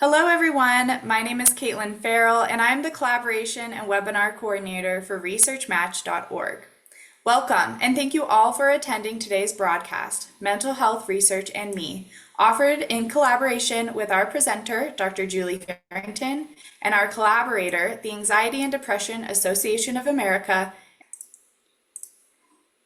Hello, everyone. My name is Caitlin Farrell, and I'm the Collaboration and Webinar Coordinator for ResearchMatch.org. Welcome, and thank you all for attending today's broadcast, Mental Health Research and Me, offered in collaboration with our presenter, Dr. Julie Farrington, and our collaborator, the Anxiety and Depression Association of America.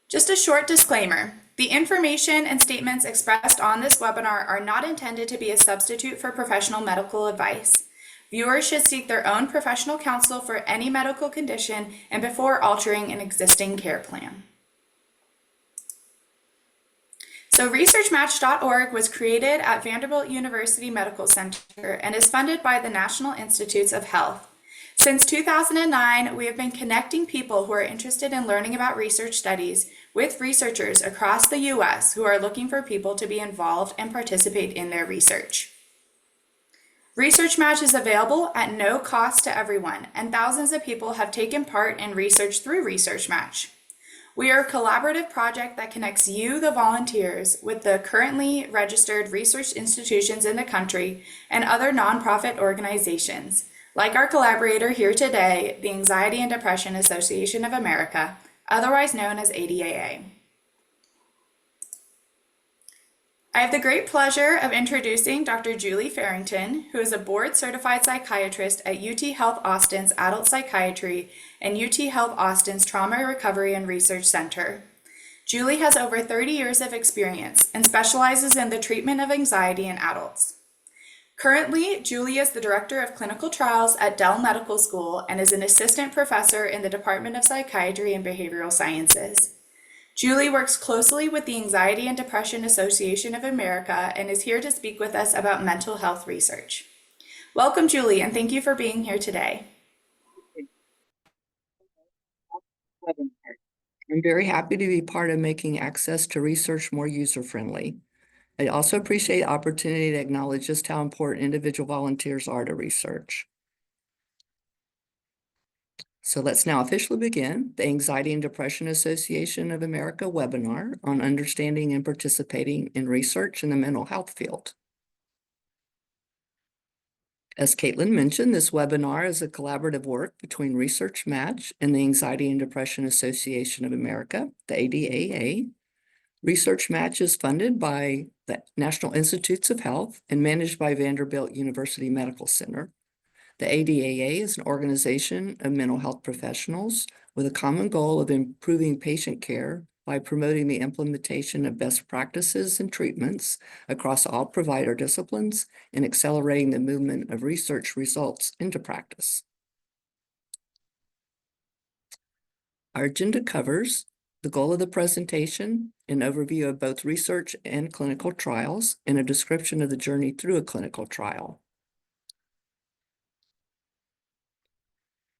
Just a short disclaimer. The information and statements expressed on this webinar are not intended to be a substitute for professional medical advice. Viewers should seek their own professional counsel for any medical condition and before altering an existing care plan. So ResearchMatch.org was created at Vanderbilt University Medical Center and is funded by the National Institutes of Health. Since 2009, we have been connecting people who are interested in learning about research studies with researchers across the U.S. who are looking for people to be involved and participate in their research. Research Match is available at no cost to everyone, and thousands of people have taken part in research through Research Match. We are a collaborative project that connects you, the volunteers, with the currently registered research institutions in the country and other nonprofit organizations, like our collaborator here today, the Anxiety and Depression Association of America, otherwise known as ADAA. I have the great pleasure of introducing Dr. Julie Farrington, who is a board-certified psychiatrist at UT Health Austin's Adult Psychiatry and UT Health Austin's Trauma Recovery and Research Center. Julie has over 30 years of experience and specializes in the treatment of anxiety in adults. Currently, Julie is the Director of Clinical Trials at Dell Medical School and is an assistant professor in the Department of Psychiatry and Behavioral Sciences. Julie works closely with the Anxiety and Depression Association of America and is here to speak with us about mental health research. Welcome, Julie, and thank you for being here today. I'm very happy to be part of making access to research more user-friendly. I also appreciate the opportunity to acknowledge just how important individual volunteers are to research. So let's now officially begin the Anxiety and Depression Association of America webinar on understanding and participating in research in the mental health field. As Caitlin mentioned, this webinar is a collaborative work between Research Match and the Anxiety and Depression Association of America, the ADAA. Research Match is funded by the National Institutes of Health and managed by Vanderbilt University Medical Center. The ADAA is an organization of mental health professionals with a common goal of improving patient care by promoting the implementation of best practices and treatments across all provider disciplines and accelerating the movement of research results into practice. Our agenda covers the goal of the presentation, an overview of both research and clinical trials, and a description of the journey through a clinical trial.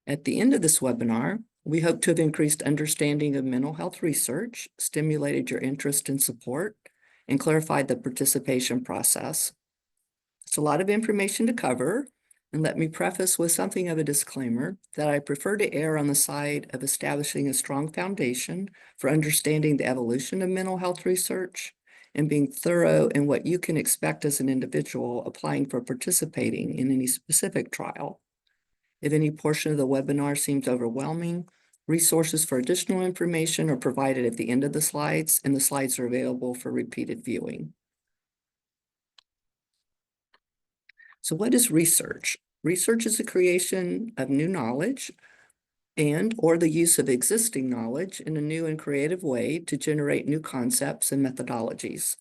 At the end of this webinar, we hope to have increased understanding of mental health research, stimulated your interest and support, and clarified the participation process. It's a lot of information to cover, and let me preface with something of a disclaimer that I prefer to err on the side of establishing a strong foundation for understanding the evolution of mental health research and being thorough in what you can expect as an individual applying for participating in any specific trial. If any portion of the webinar seems overwhelming, resources for additional information are provided at the end of the slides, and the slides are available for repeated viewing. So what is research? Research is the creation of new knowledge or the use of existing knowledge in a new and creative way to generate new concepts and methodologies.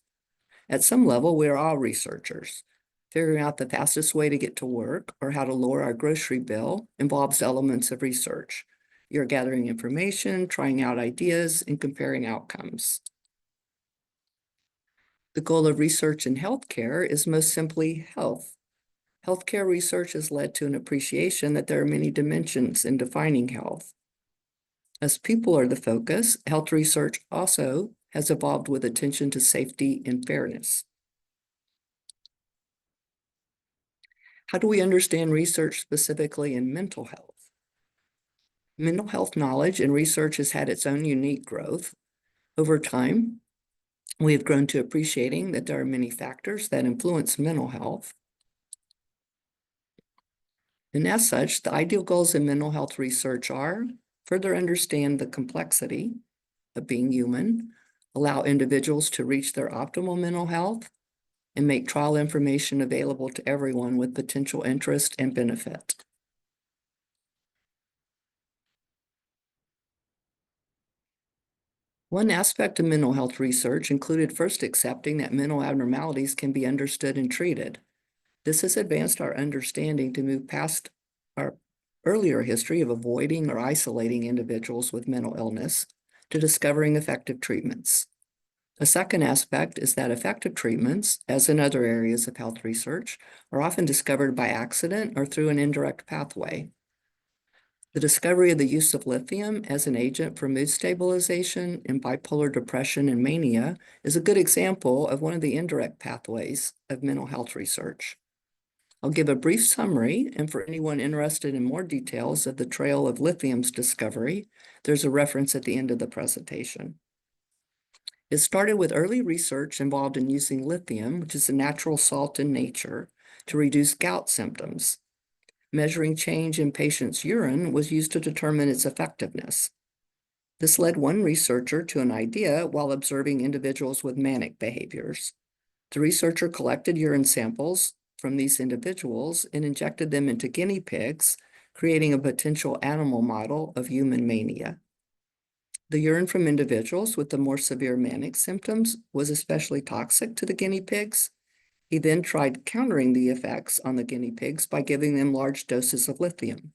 At some level, we are all researchers. Figuring out the fastest way to get to work or how to lower our grocery bill involves elements of research. You're gathering information, trying out ideas, and comparing outcomes. The goal of research in healthcare is most simply health. Healthcare research has led to an appreciation that there are many dimensions in defining health. As people are the focus, health research also has evolved with attention to safety and fairness. How do we understand research specifically in mental health? Mental health knowledge and research has had its own unique growth. Over time, we have grown to appreciating that there are many factors that influence mental health. And as such, the ideal goals in mental health research are further understand the complexity of being human, allow individuals to reach their optimal mental health, and make trial information available to everyone with potential interest and benefit. One aspect of mental health research included first accepting that mental abnormalities can be understood and treated. This has advanced our understanding to move past our earlier history of avoiding or isolating individuals with mental illness to discovering effective treatments. A second aspect is that effective treatments, as in other areas of health research, are often discovered by accident or through an indirect pathway. The discovery of the use of lithium as an agent for mood stabilization in bipolar depression and mania is a good example of one of the indirect pathways of mental health research. I'll give a brief summary, and for anyone interested in more details of the trail of lithium's discovery, there's a reference at the end of the presentation. It started with early research involved in using lithium, which is a natural salt in nature, to reduce gout symptoms. Measuring change in patients' urine was used to determine its effectiveness. This led one researcher to an idea while observing individuals with manic behaviors. The researcher collected urine samples from these individuals and injected them into guinea pigs, creating a potential animal model of human mania. The urine from individuals with the more severe manic symptoms was especially toxic to the guinea pigs. He then tried countering the effects on the guinea pigs by giving them large doses of lithium.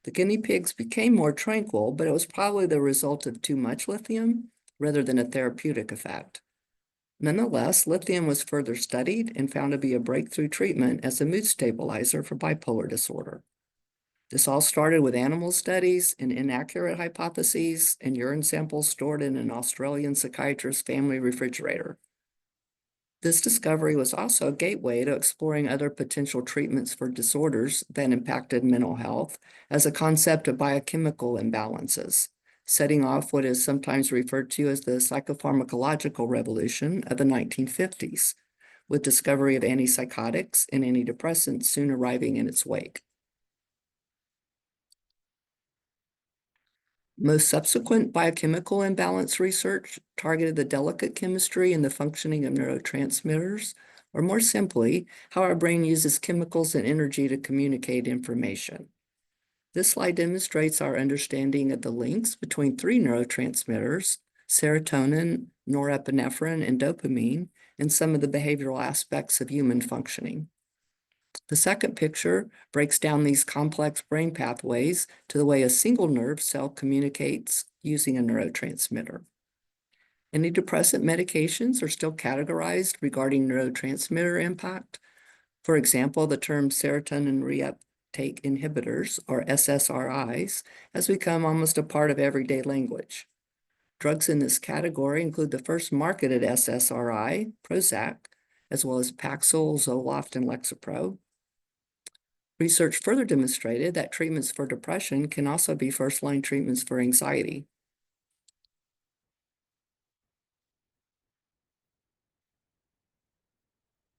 The guinea pigs became more tranquil, but it was probably the result of too much lithium rather than a therapeutic effect. Nonetheless, lithium was further studied and found to be a breakthrough treatment as a mood stabilizer for bipolar disorder. This all started with animal studies and inaccurate hypotheses and urine samples stored in an Australian psychiatrist's family refrigerator. This discovery was also a gateway to exploring other potential treatments for disorders that impacted mental health as a concept of biochemical imbalances, setting off what is sometimes referred to as the psychopharmacological revolution of the 1950s, with discovery of antipsychotics and antidepressants soon arriving in its wake. Most subsequent biochemical imbalance research targeted the delicate chemistry and the functioning of neurotransmitters, or more simply, how our brain uses chemicals and energy to communicate information. This slide demonstrates our understanding of the links between three neurotransmitters, serotonin, norepinephrine, and dopamine, and some of the behavioral aspects of human functioning. The second picture breaks down these complex brain pathways to the way a single nerve cell communicates using a neurotransmitter. Antidepressant medications are still categorized regarding neurotransmitter impact. For example, the term serotonin reuptake inhibitors, or SSRIs, has become almost a part of everyday language. Drugs in this category include the first marketed SSRI, Prozac, as well as Paxil, Zoloft, and Lexapro. Research further demonstrated that treatments for depression can also be first-line treatments for anxiety.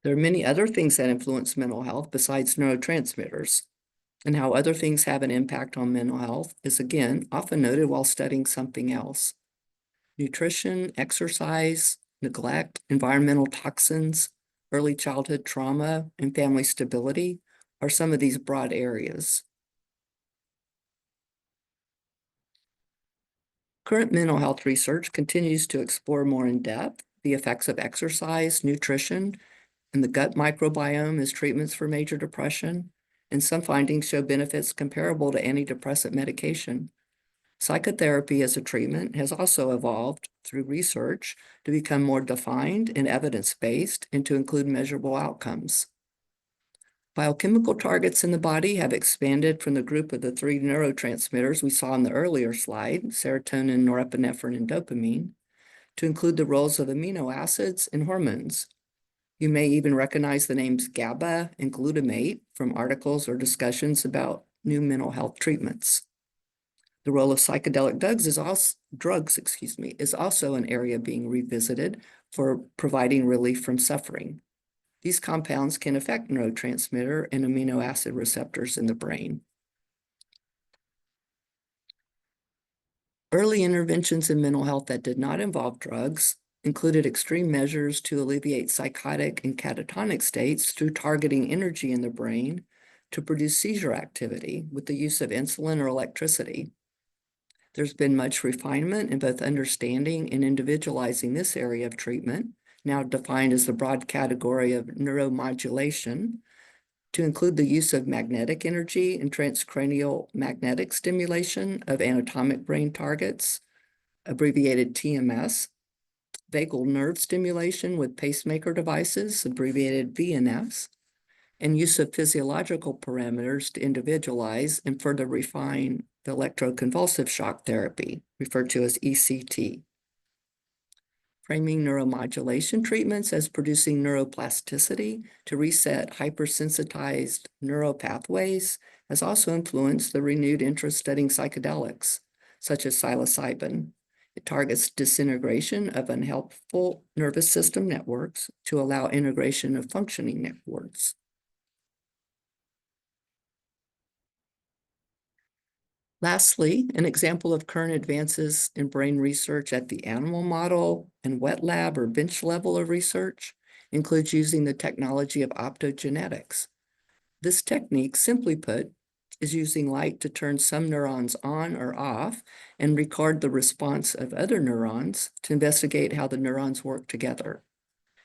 There are many other things that influence mental health besides neurotransmitters, and how other things have an impact on mental health is, again, often noted while studying something else. Nutrition, exercise, neglect, environmental toxins, early childhood trauma, and family stability are some of these broad areas. Current mental health research continues to explore more in depth the effects of exercise, nutrition, and the gut microbiome as treatments for major depression, and some findings show benefits comparable to antidepressant medication. Psychotherapy as a treatment has also evolved through research to become more defined and evidence-based and to include measurable outcomes. Biochemical targets in the body have expanded from the group of the three neurotransmitters we saw in the earlier slide, serotonin, norepinephrine, and dopamine, to include the roles of amino acids and hormones. You may even recognize the names GABA and glutamate from articles or discussions about new mental health treatments. The role of psychedelic drugs is also an area being revisited for providing relief from suffering. These compounds can affect neurotransmitter and amino acid receptors in the brain. Early interventions in mental health that did not involve drugs included extreme measures to alleviate psychotic and catatonic states through targeting energy in the brain to produce seizure activity with the use of insulin or electricity. There's been much refinement in both understanding and individualizing this area of treatment, now defined as the broad category of neuromodulation, to include the use of magnetic energy and transcranial magnetic stimulation of anatomic brain targets, abbreviated TMS, vagal nerve stimulation with pacemaker devices, abbreviated VNS, and use of physiological parameters to individualize and further refine the electroconvulsive shock therapy, referred to as ECT. Framing neuromodulation treatments as producing neuroplasticity to reset hypersensitized neural pathways has also influenced the renewed interest studying psychedelics, such as psilocybin. It targets disintegration of unhelpful nervous system networks to allow integration of functioning networks. Lastly, an example of current advances in brain research at the animal model and wet lab or bench level of research includes using the technology of optogenetics. This technique, simply put, is using light to turn some neurons on or off and record the response of other neurons to investigate how the neurons work together.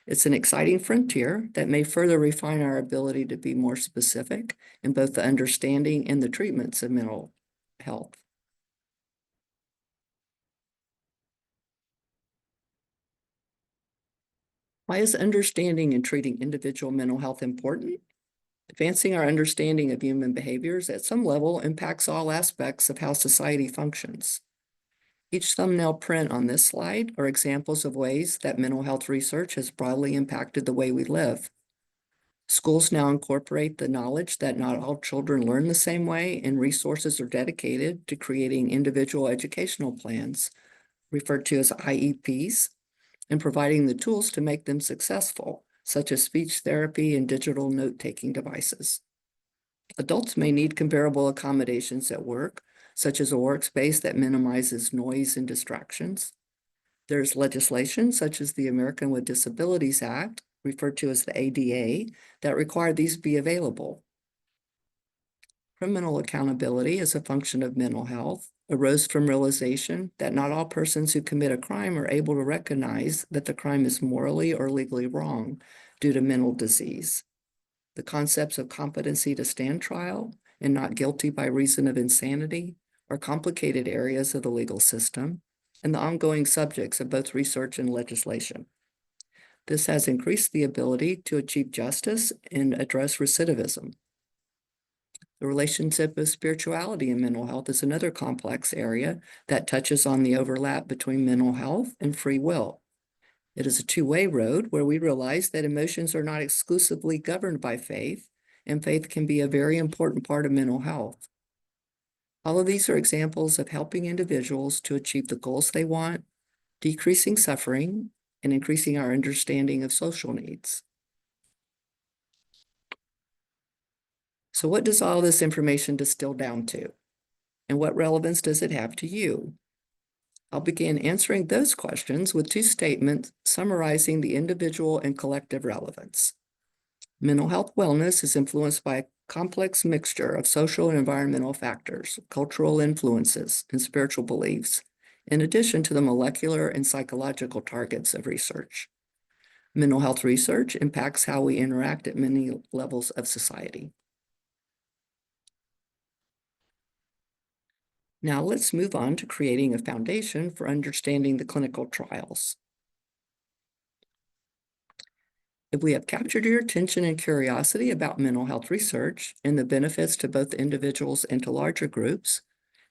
It's an exciting frontier that may further refine our ability to be more specific in both the understanding and the treatments of mental health. Why is understanding and treating individual mental health important? Advancing our understanding of human behaviors at some level impacts all aspects of how society functions. Each thumbnail print on this slide are examples of ways that mental health research has broadly impacted the way we live. Schools now incorporate the knowledge that not all children learn the same way, and resources are dedicated to creating individual educational plans, referred to as IEPs, and providing the tools to make them successful, such as speech therapy and digital note-taking devices. Adults may need comparable accommodations at work, such as a workspace that minimizes noise and distractions. There's legislation such as the American with Disabilities Act, referred to as the ADA, that require these be available. Criminal accountability as a function of mental health arose from realization that not all persons who commit a crime are able to recognize that the crime is morally or legally wrong due to mental disease. The concepts of competency to stand trial and not guilty by reason of insanity are complicated areas of the legal system and the ongoing subjects of both research and legislation. This has increased the ability to achieve justice and address recidivism. The relationship of spirituality and mental health is another complex area that touches on the overlap between mental health and free will. It is a two-way road where we realize that emotions are not exclusively governed by faith, and faith can be a very important part of mental health. All of these are examples of helping individuals to achieve the goals they want, decreasing suffering, and increasing our understanding of social needs. So what does all this information distill down to? And what relevance does it have to you? I'll begin answering those questions with two statements summarizing the individual and collective relevance. Mental health wellness is influenced by a complex mixture of social and environmental factors, cultural influences, and spiritual beliefs, in addition to the molecular and psychological targets of research. Mental health research impacts how we interact at many levels of society. Now let's move on to creating a foundation for understanding the clinical trials. If we have captured your attention and curiosity about mental health research and the benefits to both individuals and to larger groups,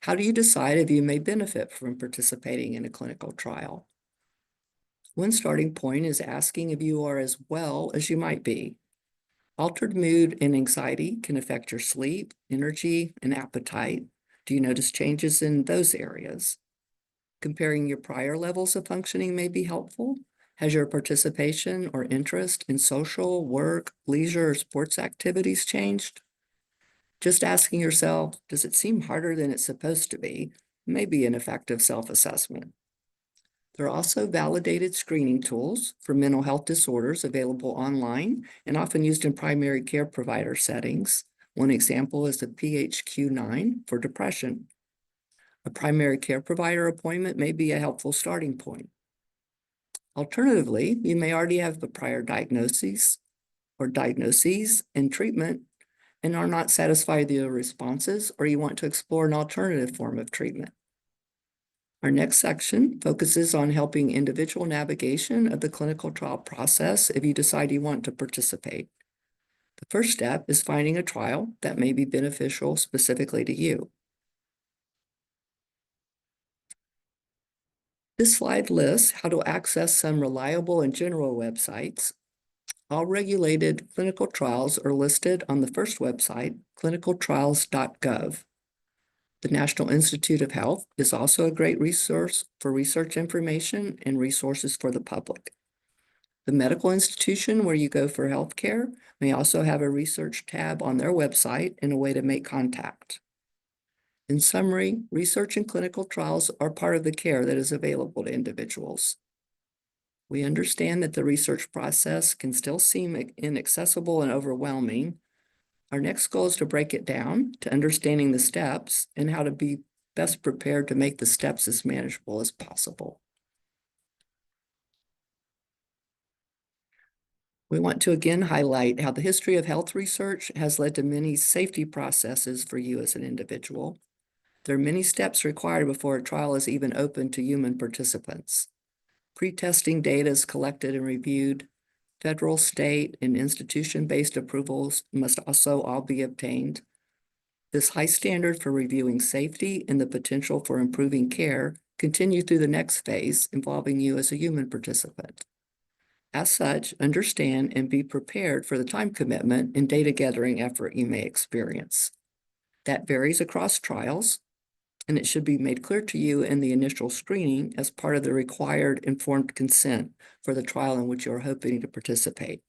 how do you decide if you may benefit from participating in a clinical trial? One starting point is asking if you are as well as you might be. Altered mood and anxiety can affect your sleep, energy, and appetite. Do you notice changes in those areas? Comparing your prior levels of functioning may be helpful. Has your participation or interest in social, work, leisure, or sports activities changed? Just asking yourself, does it seem harder than it's supposed to be, may be an effective self-assessment. There are also validated screening tools for mental health disorders available online and often used in primary care provider settings. One example is the PHQ-9 for depression. A primary care provider appointment may be a helpful starting point. Alternatively, you may already have a prior diagnoses and treatment and are not satisfied with your responses, or you want to explore an alternative form of treatment. Our next section focuses on helping individual navigation of the clinical trial process if you decide you want to participate. The first step is finding a trial that may be beneficial specifically to you. This slide lists how to access some reliable and general websites. All regulated clinical trials are listed on the first website, clinicaltrials.gov. The National Institute of Health is also a great resource for research information and resources for the public. The medical institution where you go for healthcare may also have a research tab on their website and a way to make contact. In summary, research and clinical trials are part of the care that is available to individuals. We understand that the research process can still seem inaccessible and overwhelming. Our next goal is to break it down to understanding the steps and how to be best prepared to make the steps as manageable as possible. We want to again highlight how the history of health research has led to many safety processes for you as an individual. There are many steps required before a trial is even open to human participants. Pre-testing data is collected and reviewed. Federal, state, and institution-based approvals must also all be obtained. This high standard for reviewing safety and the potential for improving care continue through the next phase involving you as a human participant. As such, understand and be prepared for the time commitment and data gathering effort you may experience. That varies across trials, and it should be made clear to you in the initial screening as part of the required informed consent for the trial in which you are hoping to participate.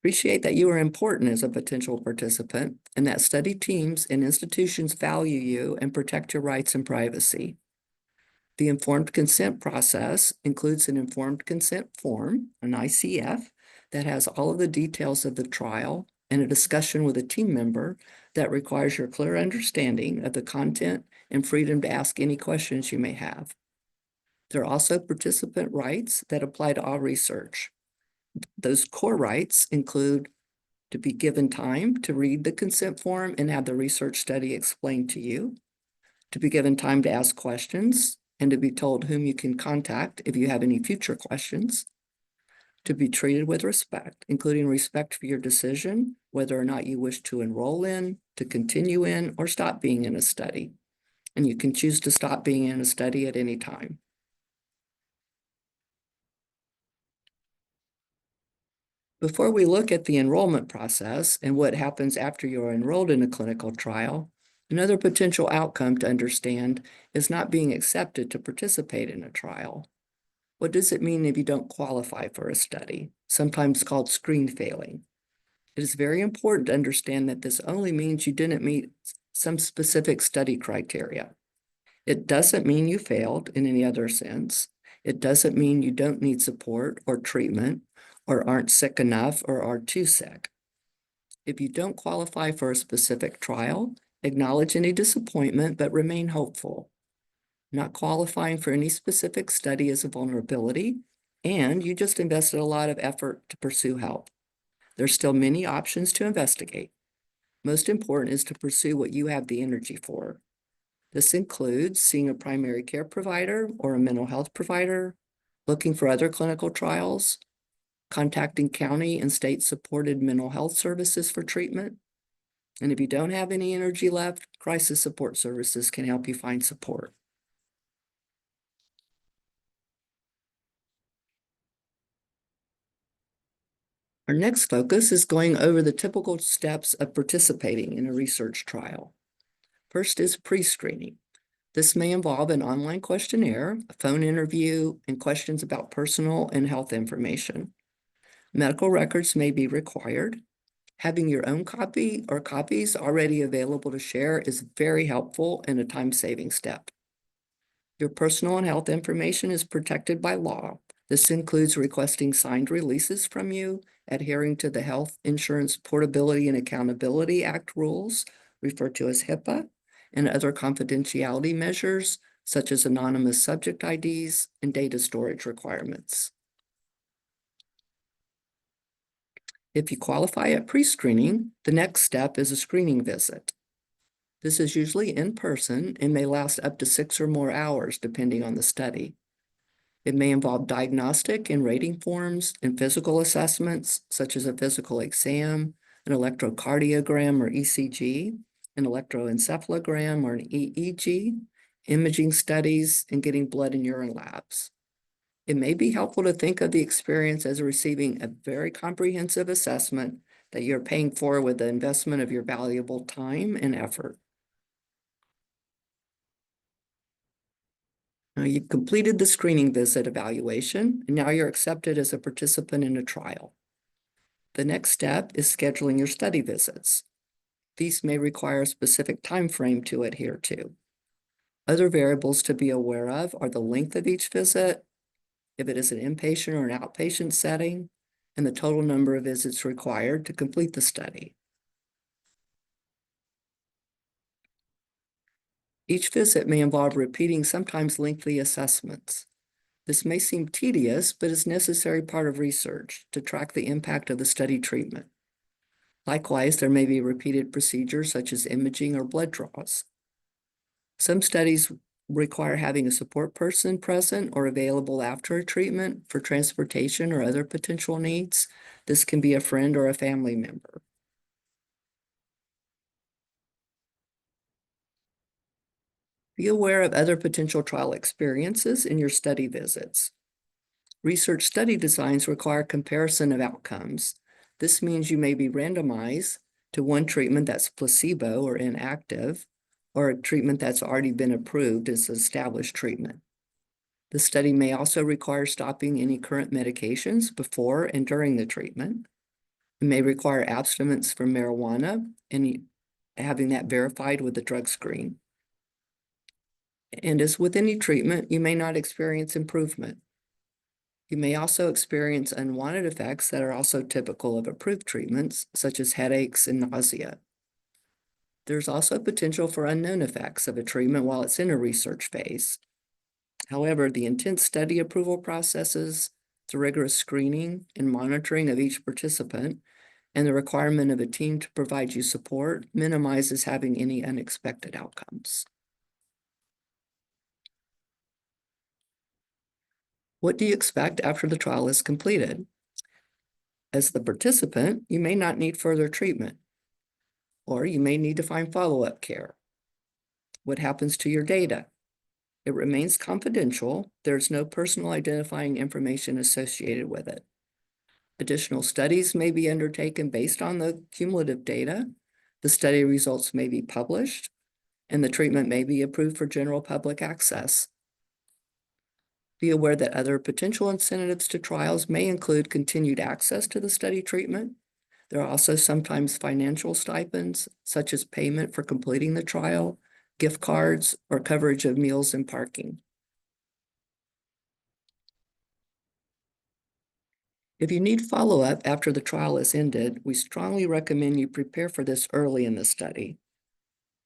Appreciate that you are important as a potential participant and that study teams and institutions value you and protect your rights and privacy. The informed consent process includes an informed consent form, an ICF, that has all of the details of the trial and a discussion with a team member that requires your clear understanding of the content and freedom to ask any questions you may have. There are also participant rights that apply to all research. Those core rights include to be given time to read the consent form and have the research study explained to you, to be given time to ask questions, and to be told whom you can contact if you have any future questions, to be treated with respect, including respect for your decision, whether or not you wish to enroll in, to continue in, or stop being in a study. And you can choose to stop being in a study at any time. Before we look at the enrollment process and what happens after you're enrolled in a clinical trial, another potential outcome to understand is not being accepted to participate in a trial. What does it mean if you don't qualify for a study, sometimes called screen failing? It is very important to understand that this only means you didn't meet some specific study criteria. It doesn't mean you failed in any other sense. It doesn't mean you don't need support or treatment or aren't sick enough or are too sick. If you don't qualify for a specific trial, acknowledge any disappointment, but remain hopeful. Not qualifying for any specific study is a vulnerability, and you just invested a lot of effort to pursue help. There's still many options to investigate. Most important is to pursue what you have the energy for. This includes seeing a primary care provider or a mental health provider, looking for other clinical trials, contacting county and state-supported mental health services for treatment. And if you don't have any energy left, crisis support services can help you find support. Our next focus is going over the typical steps of participating in a research trial. First is pre-screening. This may involve an online questionnaire, a phone interview, and questions about personal and health information. Medical records may be required. Having your own copy or copies already available to share is very helpful and a time-saving step. Your personal and health information is protected by law. This includes requesting signed releases from you, adhering to the Health Insurance Portability and Accountability Act rules, referred to as HIPAA, and other confidentiality measures, such as anonymous subject IDs and data storage requirements. If you qualify at pre-screening, the next step is a screening visit. This is usually in person and may last up to 6 or more hours, depending on the study. It may involve diagnostic and rating forms and physical assessments, such as a physical exam, an electrocardiogram or ECG, an electroencephalogram or an EEG, imaging studies, and getting blood and urine labs. It may be helpful to think of the experience as receiving a very comprehensive assessment that you're paying for with the investment of your valuable time and effort. Now you've completed the screening visit evaluation, and now you're accepted as a participant in a trial. The next step is scheduling your study visits. These may require a specific time frame to adhere to. Other variables to be aware of are the length of each visit, if it is an inpatient or an outpatient setting, and the total number of visits required to complete the study. Each visit may involve repeating sometimes lengthy assessments. This may seem tedious, but is a necessary part of research to track the impact of the study treatment. Likewise, there may be repeated procedures such as imaging or blood draws. Some studies require having a support person present or available after a treatment for transportation or other potential needs. This can be a friend or a family member. Be aware of other potential trial experiences in your study visits. Research study designs require comparison of outcomes. This means you may be randomized to one treatment that's placebo or inactive, or a treatment that's already been approved as an established treatment. The study may also require stopping any current medications before and during the treatment. It may require abstinence from marijuana and having that verified with the drug screen. And as with any treatment, you may not experience improvement. You may also experience unwanted effects that are also typical of approved treatments, such as headaches and nausea. There's also potential for unknown effects of a treatment while it's in a research phase. However, the intense study approval processes, the rigorous screening and monitoring of each participant, and the requirement of a team to provide you support minimizes having any unexpected outcomes. What do you expect after the trial is completed? As the participant, you may not need further treatment, or you may need to find follow-up care. What happens to your data? It remains confidential. There's no personal identifying information associated with it. Additional studies may be undertaken based on the cumulative data. The study results may be published, and the treatment may be approved for general public access. Be aware that other potential incentives to trials may include continued access to the study treatment. There are also sometimes financial stipends, such as payment for completing the trial, gift cards, or coverage of meals and parking. If you need follow-up after the trial is ended, we strongly recommend you prepare for this early in the study.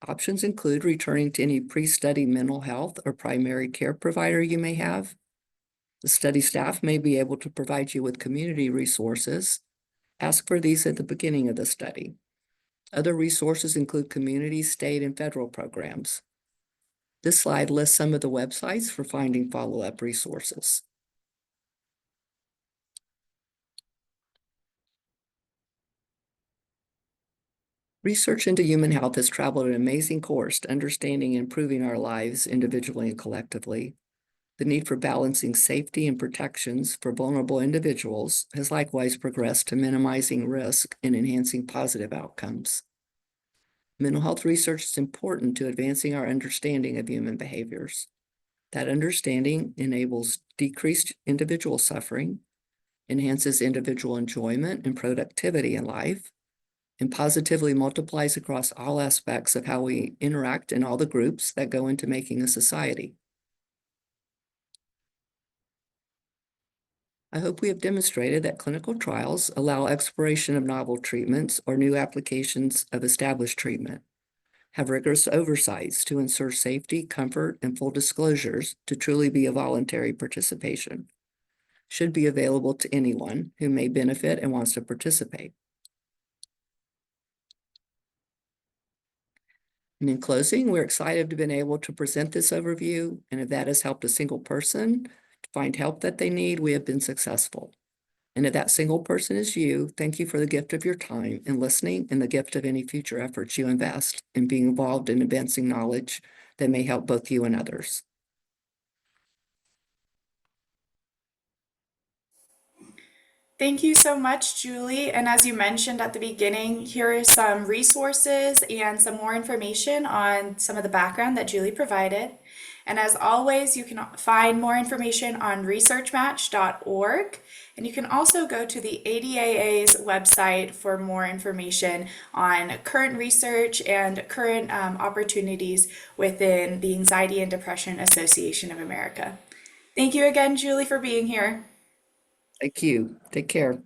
Options include returning to any pre-study mental health or primary care provider you may have. The study staff may be able to provide you with community resources. Ask for these at the beginning of the study. Other resources include community, state, and federal programs. This slide lists some of the websites for finding follow-up resources. Research into human health has traveled an amazing course to understanding and improving our lives individually and collectively. The need for balancing safety and protections for vulnerable individuals has likewise progressed to minimizing risk and enhancing positive outcomes. Mental health research is important to advancing our understanding of human behaviors. That understanding enables decreased individual suffering, enhances individual enjoyment and productivity in life, and positively multiplies across all aspects of how we interact in all the groups that go into making a society. I hope we have demonstrated that clinical trials allow exploration of novel treatments or new applications of established treatment, have rigorous oversights to ensure safety, comfort, and full disclosures to truly be a voluntary participation, should be available to anyone who may benefit and wants to participate. And in closing, we're excited to have been able to present this overview, and if that has helped a single person to find help that they need, we have been successful. And if that single person is you, thank you for the gift of your time and listening and the gift of any future efforts you invest in being involved in advancing knowledge that may help both you and others. Thank you so much, Julie. And as you mentioned at the beginning, here are some resources and some more information on some of the background that Julie provided. And as always, you can find more information on researchmatch.org. And you can also go to the ADAA's website for more information on current research and current opportunities within the Anxiety and Depression Association of America. Thank you again, Julie, for being here. Thank you. Take care.